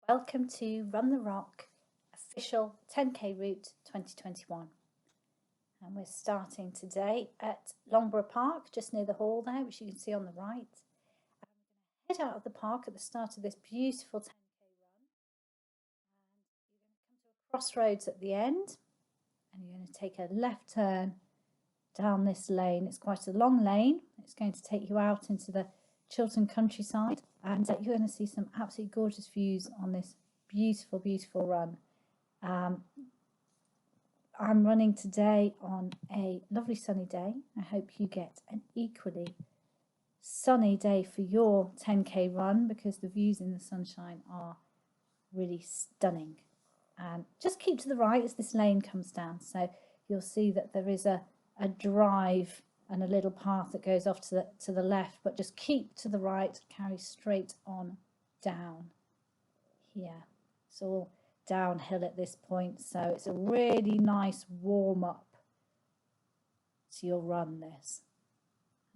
Welcome to Run the Rock official 10k route 2021, and we're starting today at Longborough Park, just near the hall there, which you can see on the right. And we're going to head out of the park at the start of this beautiful 10k run, and you're going to come to a crossroads at the end, and you're going to take a left turn down this lane. It's quite a long lane. It's going to take you out into the Chiltern countryside, and you're going to see some absolutely gorgeous views on this beautiful run. I'm running today on a lovely sunny day. I hope you get an equally sunny day for your 10k run, because the views in the sunshine are really stunning. And just keep to the right as this lane comes down, so you'll see that there is a drive and a little path that goes off to the left, but just keep to the right, carry straight on down here. It's all downhill at this point, so it's a really nice warm up to your run, this.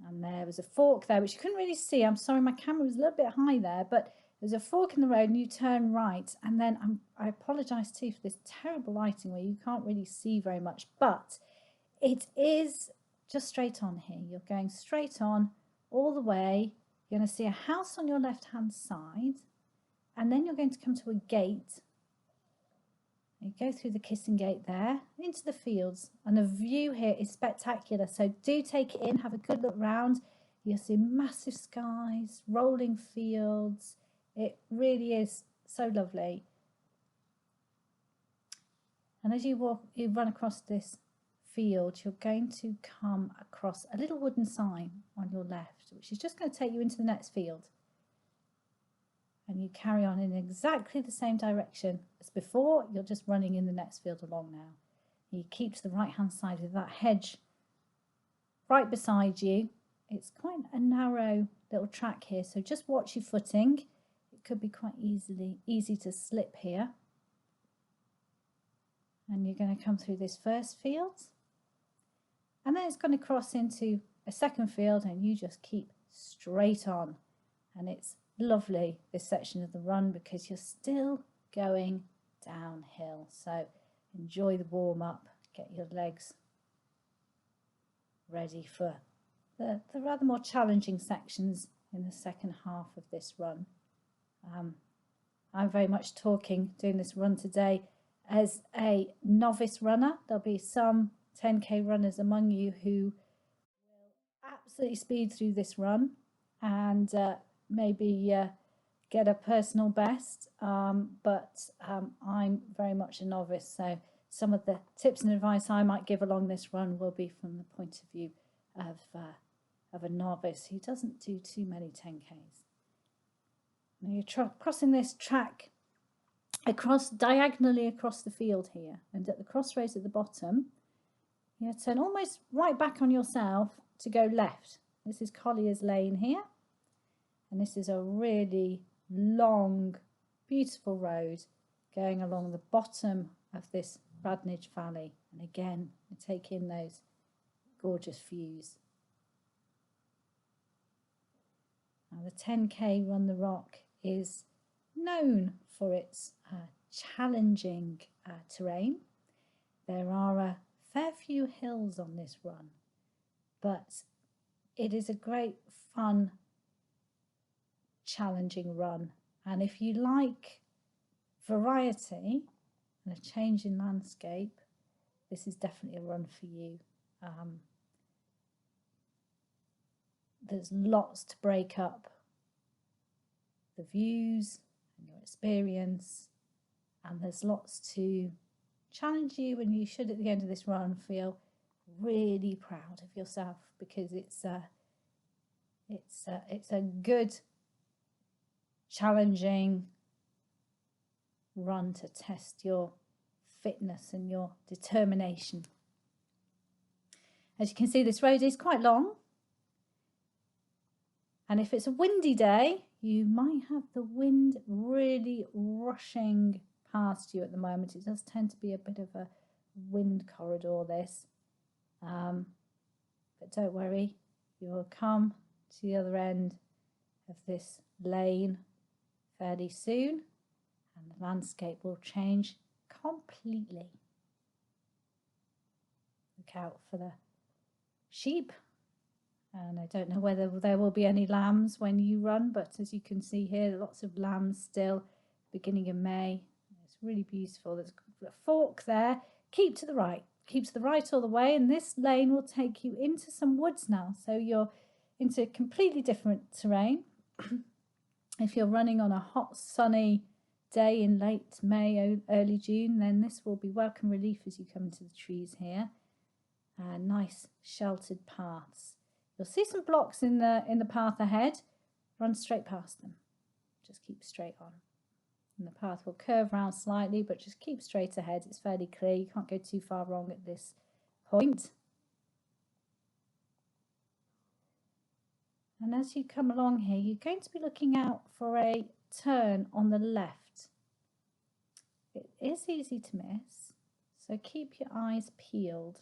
And there was a fork there which you couldn't really see. I'm sorry, my camera was a little bit high there, but there's a fork in the road and you turn right, and then I apologize too for this terrible lighting where you can't really see very much, but it is just straight on here. You're going straight on all the way. You're going to see a house on your left hand side, and then you're going to come to a gate. You go through the kissing gate there into the fields, and the view here is spectacular, so do take it in, have a good look round. You'll see massive skies, rolling fields. It really is so lovely. And as you run across this field, you're going to come across a little wooden sign on your left, which is just going to take you into the next field. And you carry on in exactly the same direction as before. You're just running in the next field along now. You keep to the right hand side with that hedge right beside you. It's quite a narrow little track here, so just watch your footing. It could be quite easy to slip here. And you're going to come through this first field, and then it's going to cross into a second field, and you just keep straight on. And it's lovely, this section of the run, because you're still going downhill. So enjoy the warm up, get your legs ready for the rather more challenging sections in the second half of this run. I'm very much doing this run today as a novice runner. There'll be some 10k runners among you who will absolutely speed through this run and maybe get a personal best, but I'm very much a novice, so some of the tips and advice I might give along this run will be from the point of view of a novice who doesn't do too many 10ks. Now you're crossing this track diagonally across the field here, and at the crossroads at the bottom you turn almost right back on yourself to go left. This is Collier's Lane here, and this is a really long, beautiful road going along the bottom of this Radnage Valley, and again you take in those gorgeous views. Now the 10k Run the Rock is known for its challenging terrain. There are a fair few hills on this run, but it is a great fun, challenging run, and if you like variety and a change in landscape, this is definitely a run for you. There's lots to break up the views and your experience, and there's lots to challenge you, and you should at the end of this run feel really proud of yourself, because it's a good, challenging run to test your fitness and your determination. As you can see, this road is quite long, and if it's a windy day, you might have the wind really rushing past you at the moment. It does tend to be a bit of a wind corridor, this, but don't worry, you will come to the other end of this lane fairly soon, and the landscape will change completely. Look out for the sheep, and I don't know whether there will be any lambs when you run, but as you can see here, lots of lambs still, beginning of May. It's really beautiful. There's a fork there. Keep to the right all the way, and this lane will take you into some woods now, so you're into completely different terrain. If you're running on a hot sunny day in late May, early June, then this will be welcome relief as you come into the trees here. Nice sheltered paths. You'll see some blocks in the path ahead. Run straight past them. Just keep straight on. And the path will curve around slightly, but just keep straight ahead. It's fairly clear. You can't go too far wrong at this point. And as you come along here, you're going to be looking out for a turn on the left. It is easy to miss, so keep your eyes peeled.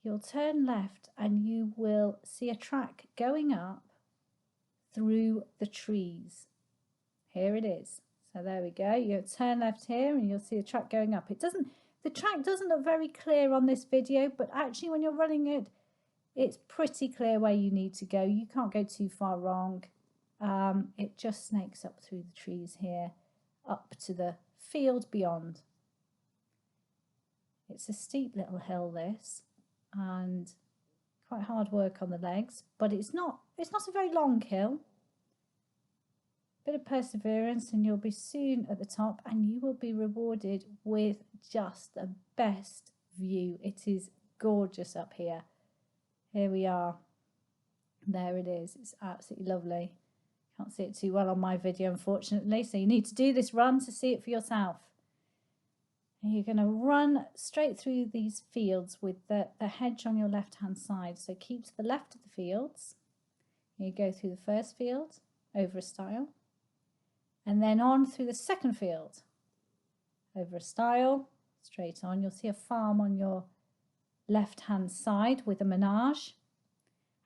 You'll turn left and you will see a track going up through the trees. Here it is. So there we go. You'll turn left here and you'll see a track going up. The track doesn't look very clear on this video, but actually when you're running it, it's pretty clear where you need to go. You can't go too far wrong. It just snakes up through the trees here, up to the field beyond. It's a steep little hill, this, and quite hard work on the legs, but it's not a very long hill. Bit of perseverance and you'll be soon at the top, and you will be rewarded with just the best view. It is gorgeous up here. Here we are. There it is. It's absolutely lovely. Can't see it too well on my video, unfortunately, so you need to do this run to see it for yourself. And you're going to run straight through these fields with the hedge on your left hand side, so keep to the left of the fields. You go through the first field over a stile, and then on through the second field over a stile, straight on. You'll see a farm on your left hand side with a menage,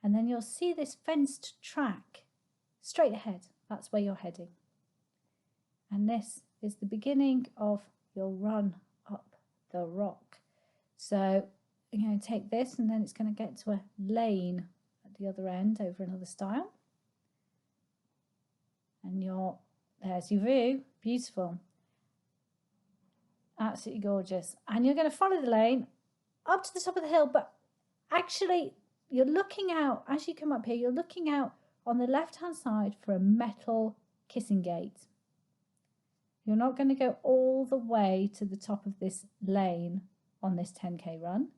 and then you'll see this fenced track straight ahead. That's where you're heading, and this is the beginning of your run up the rock. So you're going to take this, and then it's going to get to a lane at the other end over another stile, and there's your view. Beautiful, absolutely gorgeous. And you're going to follow the lane up to the top of the hill, but actually you're looking out as you come up here. You're looking out on the left hand side for a metal kissing gate. You're not going to go all the way to the top of this lane on this 10k run.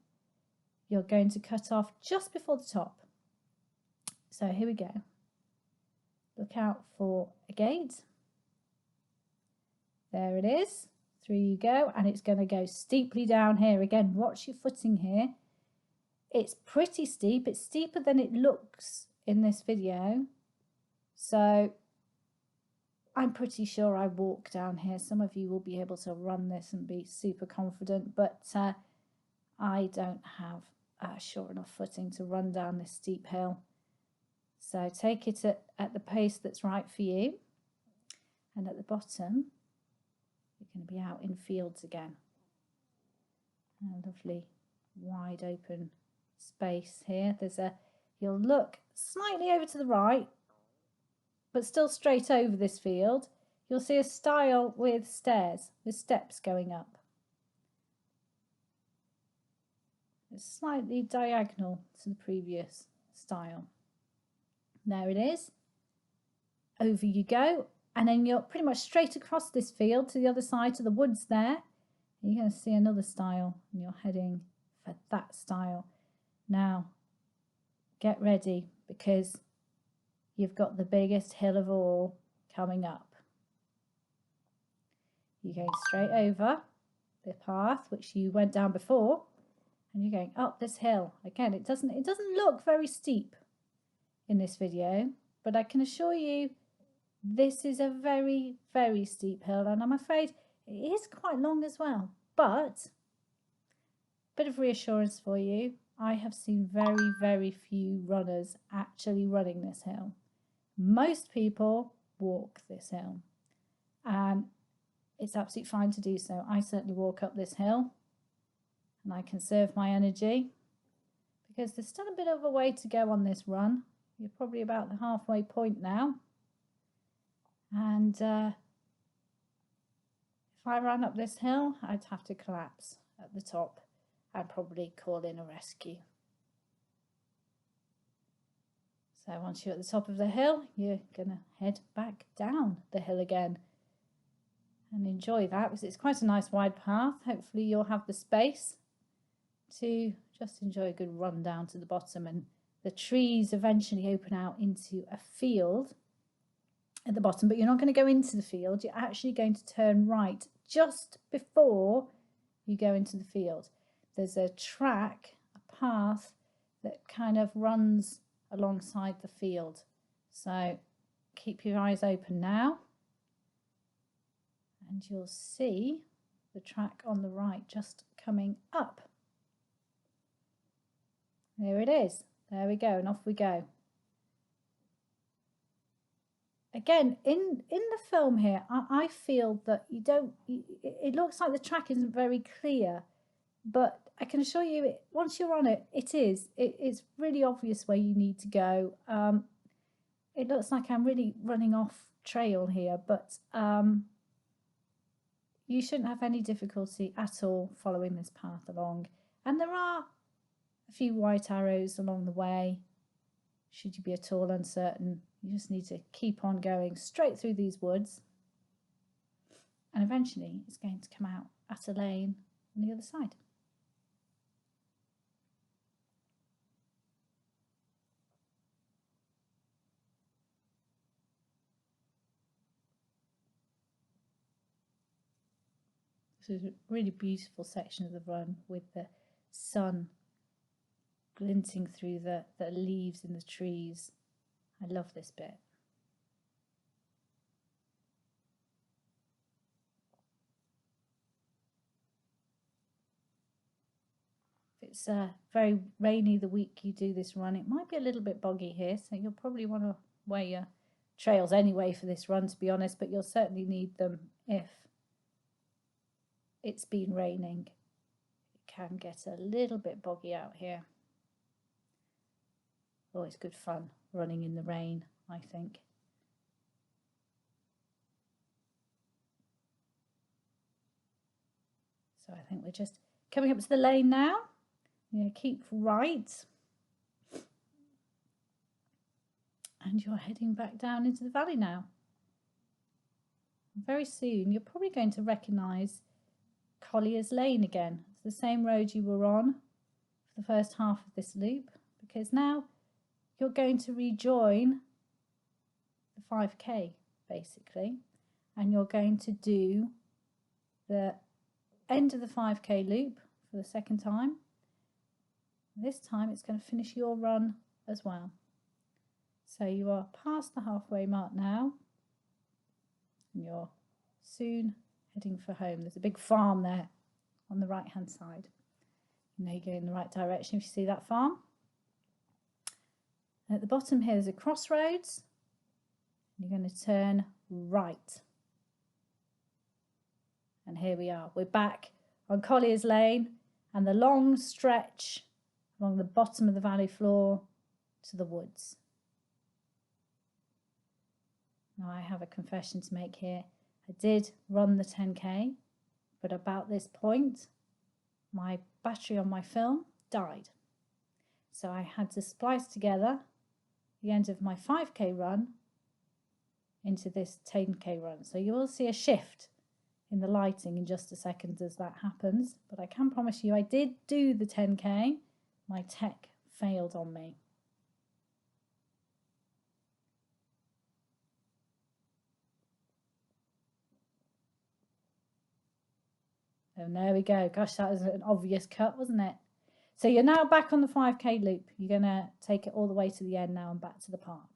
You're going to cut off just before the top. So here we go. Look out for a gate. There it is. Through you go, and it's going to go steeply down here. Again, watch your footing here. It's pretty steep. It's steeper than it looks in this video. So I'm pretty sure I walk down here. Some of you will be able to run this and be super confident, but I don't have sure enough footing to run down this steep hill. So take it at the pace that's right for you. And at the bottom, you're going to be out in fields again. A lovely wide open space here. You'll look slightly over to the right, but still straight over this field. You'll see a stile with stairs, with steps going up. It's slightly diagonal to the previous stile. There it is. Over you go, and then you're pretty much straight across this field to the other side, to the woods there. You're going to see another stile, and you're heading for that stile. Now, get ready, because you've got the biggest hill of all coming up. You're going straight over the path which you went down before, and you're going up this hill. Again, it doesn't look very steep in this video, but I can assure you this is a very, very steep hill, and I'm afraid it is quite long as well. But a bit of reassurance for you, I have seen very, very few runners actually running this hill. Most people walk this hill, and it's absolutely fine to do so. I certainly walk up this hill and I conserve my energy because there's still a bit of a way to go on this run. You're probably about the halfway point now, and if I ran up this hill, I'd have to collapse at the top. I'd probably call in a rescue. So once you're at the top of the hill, you're going to head back down the hill again and enjoy that, because it's quite a nice wide path. Hopefully you'll have the space to just enjoy a good run down to the bottom, and the trees eventually open out into a field at the bottom, but you're not going to go into the field. You're actually going to turn right just before you go into the field. There's a track, a path that kind of runs alongside the field. So keep your eyes open now, and you'll see the track on the right just coming up. There it is. There we go, and off we go. Again, in the film here, I feel that it looks like the track isn't very clear, but I can assure you, once you're on it, it's really obvious where you need to go. It looks like I'm really running off trail here, but you shouldn't have any difficulty at all following this path along. And there are a few white arrows along the way. Should you be at all uncertain, you just need to keep on going straight through these woods, and eventually it's going to come out at a lane on the other side. This is a really beautiful section of the run with the sun glinting through the leaves in the trees. I love this bit. If it's very rainy the week you do this run, it might be a little bit boggy here, so you'll probably want to wear your trails anyway for this run, to be honest, but you'll certainly need them if it's been raining. It can get a little bit boggy out here. Always good fun running in the rain, I think. So I think we're just coming up to the lane now. You're going to keep right, and you're heading back down into the valley now. Very soon you're probably going to recognise Collier's Lane again. It's the same road you were on for the first half of this loop, because now you're going to rejoin the 5k basically, and you're going to do the end of the 5k loop for the second time. This time it's going to finish your run as well. So you are past the halfway mark now, and you're soon heading for home. There's a big farm there on the right hand side. You know you're going in the right direction if you see that farm. At the bottom here there's a crossroads. You're going to turn right. And here we are. We're back on Collier's Lane and the long stretch along the bottom of the valley floor to the woods. Now I have a confession to make here. I did run the 10k, but about this point my battery on my film died. So I had to splice together the end of my 5k run into this 10k run. So you will see a shift in the lighting in just a second as that happens, but I can promise you I did do the 10k. My tech failed on me. And there we go. Gosh, that was an obvious cut, wasn't it? So you're now back on the 5k loop. You're going to take it all the way to the end now and back to the park.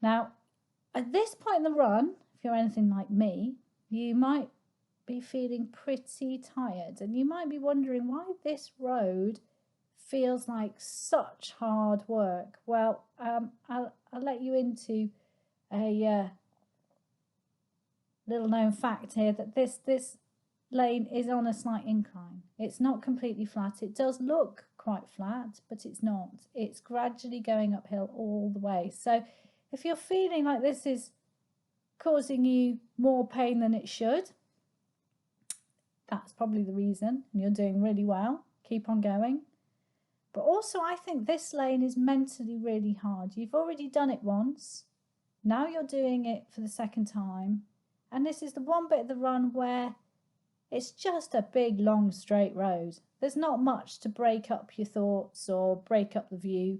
Now, at this point in the run, if you're anything like me, you might be feeling pretty tired, and you might be wondering why this road feels like such hard work. Well, I'll let you into a little known fact here that this lane is on a slight incline. It's not completely flat. It does look quite flat, but it's not. It's gradually going uphill all the way. So if you're feeling like this is causing you more pain than it should, that's probably the reason, and you're doing really well. Keep on going. But also I think this lane is mentally really hard. You've already done it once. Now you're doing it for the second time. And this is the one bit of the run where it's just a big, long, straight road. There's not much to break up your thoughts or break up the view.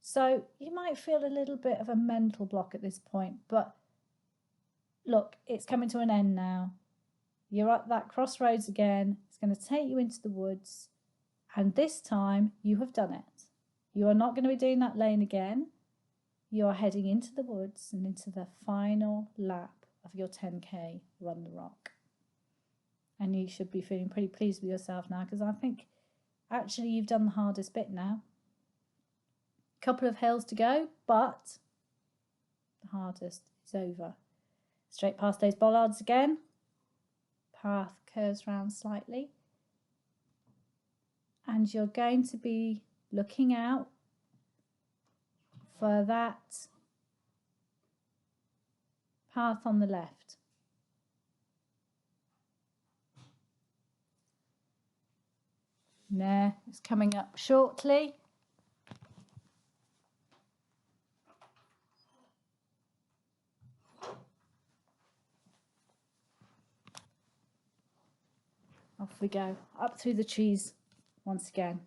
So you might feel a little bit of a mental block at this point. But look, it's coming to an end now. You're at that crossroads again. It's going to take you into the woods. And this time you have done it. You are not going to be doing that lane again. You are heading into the woods and into the final lap of your 10K Run the Rock. And you should be feeling pretty pleased with yourself now, because I think actually you've done the hardest bit now. A couple of hills to go, but the hardest is over. Straight past those bollards again. Path curves round slightly. And you're going to be looking out for that path on the left. There, it's coming up shortly. Off we go, up through the trees once again.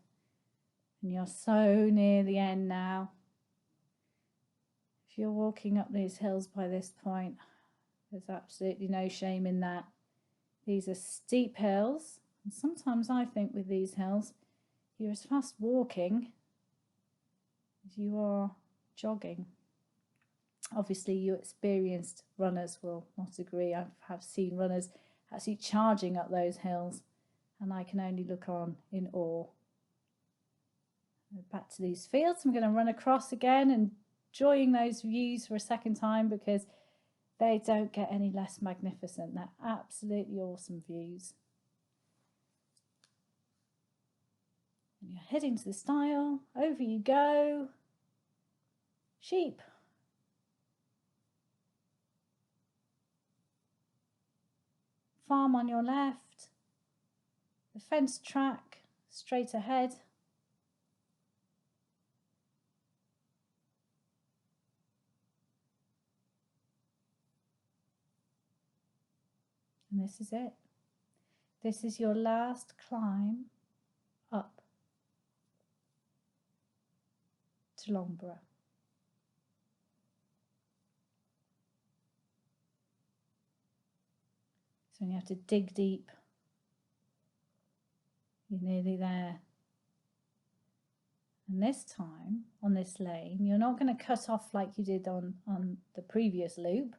And you're so near the end now. If you're walking up these hills by this point, there's absolutely no shame in that. These are steep hills. And sometimes I think with these hills, you're as fast walking as you are jogging. Obviously, you experienced runners will not agree. I have seen runners actually charging up those hills, and I can only look on in awe. Back to these fields. I'm going to run across again and enjoying those views for a second time, because they don't get any less magnificent. They're absolutely awesome views. And you're heading to the stile. Over you go. Sheep. Farm on your left. The fenced track straight ahead. And this is it. This is your last climb up to Loughborough. So you have to dig deep. You're nearly there. And this time, on this lane, you're not going to cut off like you did on the previous loop.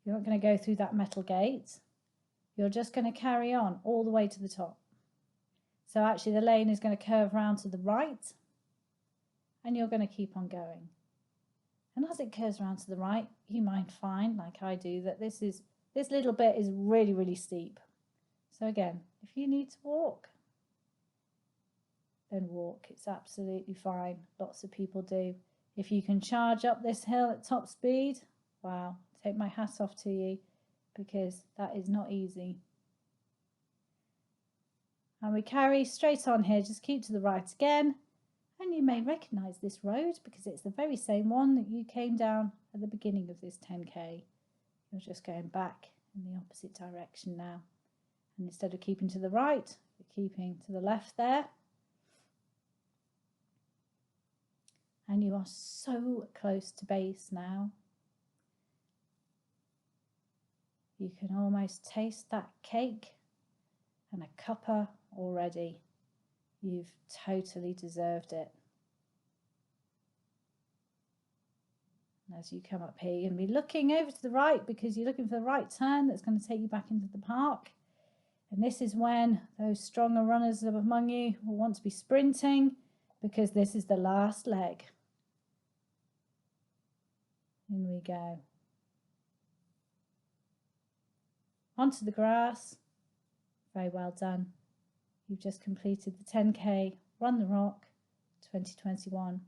You're not going to go through that metal gate. You're just going to carry on all the way to the top. So actually the lane is going to curve round to the right, and you're going to keep on going. And as it curves around to the right, you might find, like I do, that this little bit is really, really steep. So again, if you need to walk, then walk. It's absolutely fine. Lots of people do. If you can charge up this hill at top speed, wow, take my hat off to you, because that is not easy. And we carry straight on here. Just keep to the right again. And you may recognise this road, because it's the very same one that you came down at the beginning of this 10K. You're just going back in the opposite direction now. And instead of keeping to the right, you're keeping to the left there. And you are so close to base now. You can almost taste that cake and a cuppa already. You've totally deserved it. And as you come up here, you're going to be looking over to the right, because you're looking for the right turn that's going to take you back into the park. And this is when those stronger runners among you will want to be sprinting, because this is the last leg. In we go. onto the grass. Very well done. You've just completed the 10K Run the Rock 2021